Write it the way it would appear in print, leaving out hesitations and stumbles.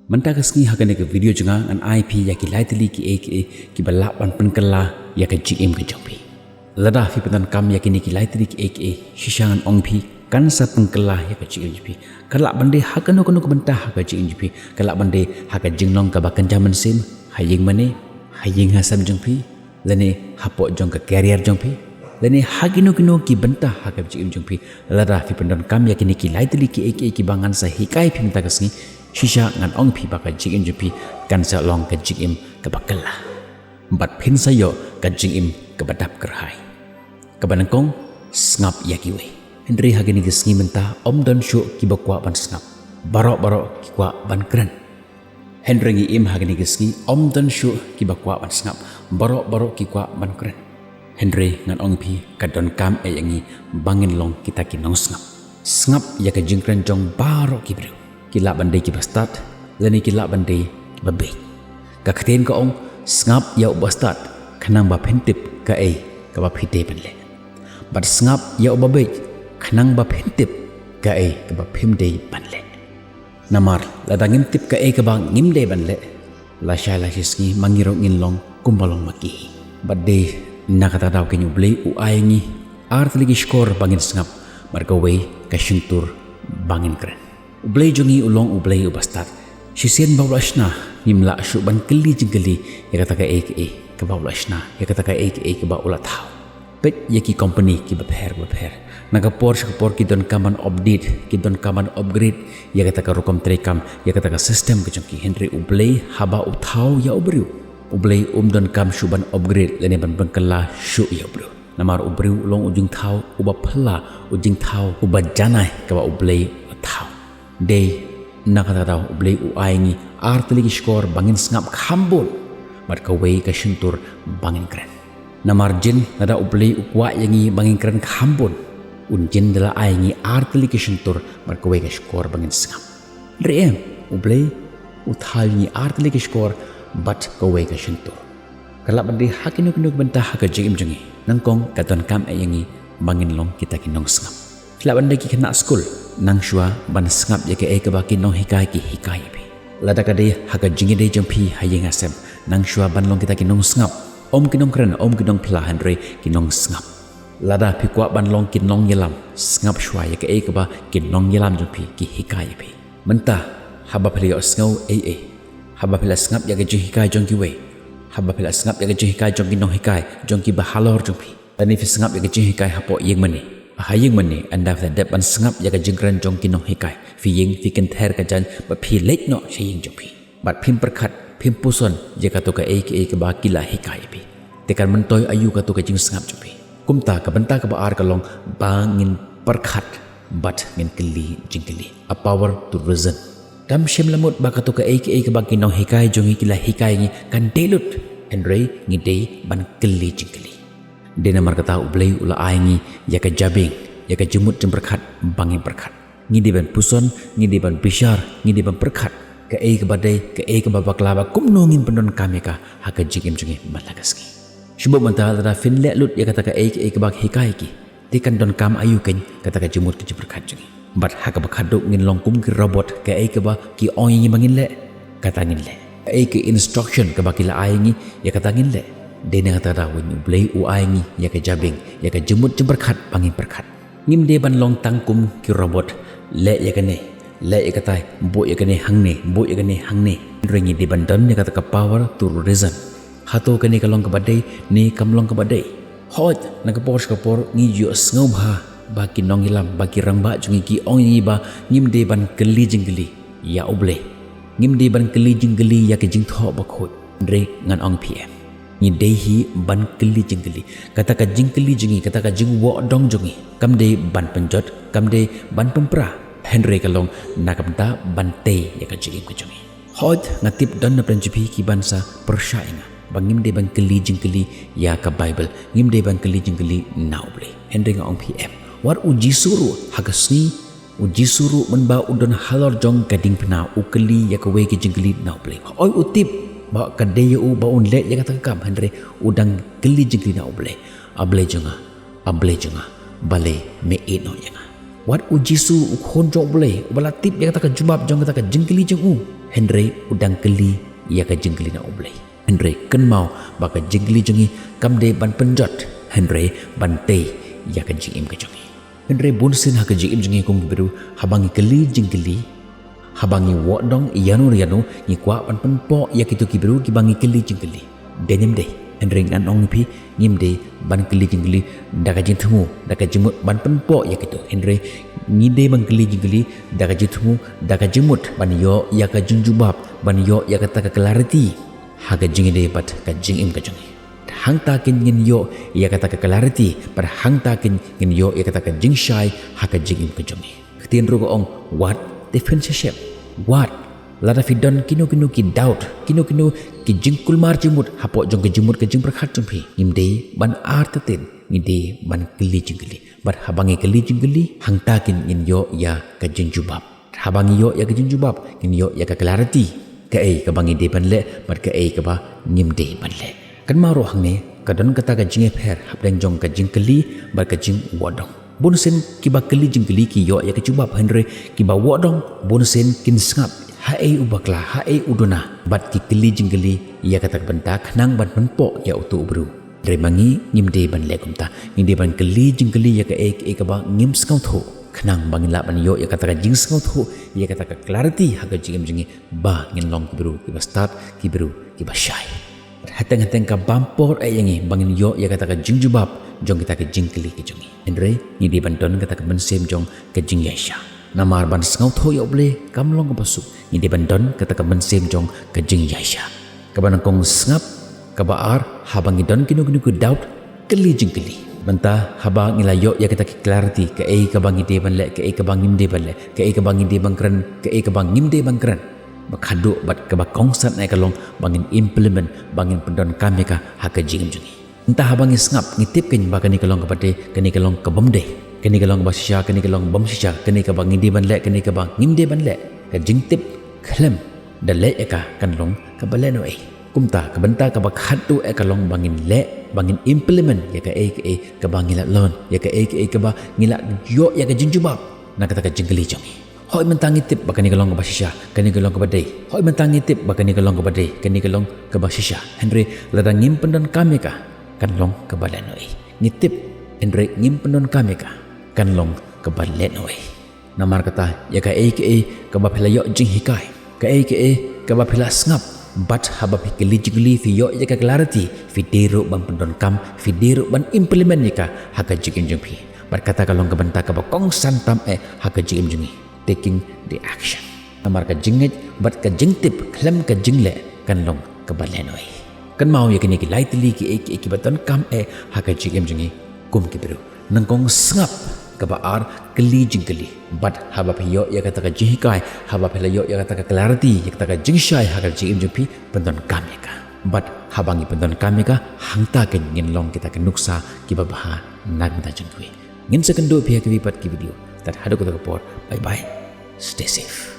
Mentah kesni hakane ke video jenga an IP ya ki laitili ki aka ki balak pan penkela ya ke GM ke jompi. Lada fi penan kam ya kini ki laitili ki aka shishangan ongpi kan sa penkela ya ke GM jompi. Kalak bande hakano kono ke bentah ke GM jompi. Kalak bande haka jinglong ka bakan jaman sim haying mane haying hasam jompi. Lene hapok jong ke carrier jompi. Lene hagino kino ki bentah haka GM jompi. Lada fi penan kam ya kini ki laitili ki aka ki bangan sa hikai pi mentah kesni shisha ngan ong pi baka jing im kan sa long ka jing im ka bakala bat phin sayo ka jing im ka badap kerhai ka banangkong snap yakiwe Henry hagini gesngi menta om don shu ki bakwa ban snap barok ki kwa ban kren Henry ngi im hagini gesngi om don shu ki bakwa ban snap barok ki kwa ban kren Henry ngan ong pi ka don kam e yangi bangin long kita ki nong snap ya ka jing kren jong barok ki bru kila bandai ki bastat lani kila bandai babe ka khaten ka ong snap ya bastat khanang ba phentip ka ei ka ba phite banle bat snap ya babe khanang ba phentip ka ei ka ba phimde banle namar ladangin tip ka ei ka ba ngimde banle la shala hiski mangiro ngin long kumbalong maki badde nakata daw kenyu ble u aingi artligi skor bangin snap margawe ka shintur bangin kren Ublay jongi ulong ublay ubastat. Sisian bawlasna nimla asyu ban keli jengkeli ya kata ka aka ke bawlasna ya kata ka aka ke bawla tau. Pet ya ki company ki bapher. Naga por ki don kaman update ki don kaman upgrade ya kata ka rukom terekam ya kata ka system ke jongki Henry ublay haba utau ya ubru. Ublay don kam syu ban upgrade lene ban bangkala syu ya ubru. Namar ubru ulong ujung tau uba pela ujung tau uba janai ke ublay tau. Day nakata daw ublay uaingi artili skor bangin snap khambol mat kaway ka shintur bangin kren na margin nada ublay ukwa yangi bangin kren khambol unjin dala aingi artili ka shintur mat kaway ka skor bangin snap rem ublay uthalni artili ka skor bat kaway ka shintur kala bandi hakinuk bentah ka jigim jengi nangkong katon kam yangi bangin long kita kinong snap kala bandi ki kena school nang shua ban skap ya ke eka baki nong hikai ki hikai bi lada kade haka jingi de jampi hayeng asem nang shua ban long kita ki nong skap om ki nong kren om ki nong pla andre ki nong skap lada pi kwa ban long ki nong yelam skap shua ya ke eka ba ki nong yelam jampi ki hikai bi mentah haba pli skau haba pli skap ya ke ji hikai jong ki we haba pli skap ya ke ji hikai jong ki nong hikai jong ki ba halor jampi tani fi skap ya ke ji hikai hapo yeng mani hayeng mani anda fa dep ban sngap ya ka jingran jong ki no hikai fi yeng fi ken ther ka jan ba phi lek no sheying jong phi bat phim perkhat phim puson je ka to ka ek ba kila hikai bi tekan mentoy ayu ka to ka jing sngap jong phi kumta ka banta ka ba ar ka long bangin perkhat bat ngin keli jingkeli a power to reason dam shem lamut ba ka to ka ek ba ki no hikai jong kila hikai ni kan delut Henry ngi de ban keli jingkeli Dena markata ublay ula aingi ya ka jabing ya ka jemut jem perkhat bangin perkhat ngidi ban puson ngidi ban bishar ngidi ban perkhat ka ei ka badai ka ei ka babaklaba kum nongin pendon kami ka haka jigim jungi malagaski shubo manta da fin le lut ya kata ka ei ka bak hikai ki tikan don kam ayu ken kata ka jemut ka jem perkhat jungi bat haka bakhaduk ngin long kum ki robot ka ei ka ba ki oingi bangin le kata ngin le ei ki instruction ka bakila aingi ya kata ngin le Dena kata rawin ublay uaingi ya ka jabing ya ka jemut jemperkhat bangin perkhat ngim de ban long tangkum ki robot le ya kane le ya katai bo ya kane hangne ringi de ban don ya kata ka power to reason hato kane ka long ka badai ni kam long ka badai hot na ka por ngi ju sngob ha baki nong ilam baki ramba jungi ki ongi ba ngim de ban keli jinggeli ya ublay ngim de ban keli jinggeli ya ka jing tho ba khot re ngan ong pm ni dehi ban keli jingkeli kata ka jingkeli jingi kata ka jing wo dong jongi kam de ban penjot kam de ban pempra Henry kalong nakamta ban te ya ka jing ka jongi hot ngatip don na prenjipi ki bansa persyainga bangim de ban keli jingkeli ya ka bible ngim de ban keli jingkeli nauble Henry ngong pm war uji suru hagasni uji suru menba udon halor jong kading pena ukeli ya ka we ki jingkeli nauble oi utip ba kadai u ba un le ya kata kam Henry udang keli jingli na able jonga bale me eno yanga wat ujisu u khon jong ble bala tip ya kata ka jubab jong kata ka jingli jong u Henry udang keli ya ka jengkeli na oblay. Henry ken mau baka jengkeli jengi kamde ban penjot. Henry ban te ya ka jingim ka jengi. Henry bunsin ha ka jingim jengi kong biru habangi keli jengkeli. Habangi wodong yanu ni kwa ban penpo ya kitu kibiru kibangi keli jengkeli. Denyem deh. Henry ngan ong pi ngimde ban keli jengkeli daka jintemu daka jemut ban penpo ya kitu. Henry ngide ban keli jengkeli daka jintemu daka jemut ban yo ya ka jungjubab ban yo ya kata ka clarity ha ka jingide bat ka jingim ka jengi. Hang takin ngin yo ya kata ka clarity par hang takin ngin yo ya kata ka jingshai ha ka jingim ka jengi. Ketien ro ong what defensive what lada fidon kino ki doubt kino ki jingkul mar jemut hapo jong ke jemut ke jing berkhat jempi imde ban artatin ngide ban keli jingkeli bat habangi keli jingkeli hang takin ngin yo ya ka jingjubab habangi yo ya ka jingjubab ngin yo ya ka clarity ka ei ka bangi de ban le bat ka ei ka ba ngimde ban le kan maro hang ne kadon kata ka jinge pher habdang jong ka jingkeli bat ka jing wodong bonsen kiba keli jingkeli ki yo ya ka jubab Henry kiba wodong bonsen kin sngap hae ubakla hae uduna bat ki keli jingkeli ya kata bentak nang ban menpo ya utu ubru remangi ngimde ban lekumta ngimde ban keli jingkeli ya ka ek ba ngim skau tho khnang bangila ban yo ya kata jing skau tho ya kata ka clarity ha ka jingim jingi ba ngin long kibru ki start kibru ki shai hateng ka bampor ayangi bangin yo ya kata ka jingjubab jong kita ka jingkeli ki jongi Henry ngide ban don kata ka ban sem jong ka jing yasha namar ban skau tho ya ble kamlong ka basuk ngide ban don kata ka ban sem jong ka jing yasha ka ban kong sngap ka baar habang idon kinu ku doubt keli jingkeli banta haba ngilayo ya kita ki clarity ka ei ka bang ide ban le ka ei ka bang ngimde ban le ka ei ka bang ide bang kran ka ei ka bang ngimde bang kran bakhadu bat ka ba kongsat na kalong bangin implement bangin pendon kami ka ha ka jingim jungi entah habang sngap ngitip ken ba kani kalong kapate kani kalong ka bomde kani kalong ba sisha kani kalong bom sisha kani ka bang ide ban le kani ka bang ngimde ban le ka jingtip khlem da le ka kanlong ka baleno ei kumta ka banta ka bakhadu kalong bangin le bangin implement ya ka ei ka bangila lon ya ka ei ka ba ngila yo ya ka jingjubab na kata ka jingkeli jongi hoi mentangi tip bakani kalong ka basisha kani kalong ka badai hoi mentangi tip bakani kalong ka badai kani kalong ka basisha Henry ladang ngimpen kami ka kanlong ka balanoi ngitip Henry ngimpen kami ka kanlong ka balanoi namar kata ya ka ei ka ba phela yo jing hikai ka ei ka ba phela ngap bat haba pikeli jigli fi yo ya ka clarity fi dero ban pendon kam fi dero ban implement ya ka haka jigin jumpi berkata kalong ka banta ka ba kong santam haka jigim jungi taking the action amar ka jingit bat ka jingtip klem ka jingle kanlong ka balenoi kan mau ya kini ki lightly ki baton kam haka jigim jungi kum ki beru nangkong sngap ka baar keli jingkeli bat haba yo ya kata ka jihikai haba phela yo ya kata ka clarity ya kata ka jingshai haka jigim jumpi pendon kam ya ka bat habangi pendon kam ya ka hangta ken ngin long kita ke nuksa ki babaha nagmata jengkui ngin sekendo pihak ki pat ki video tat hadu ko bye bye stay safe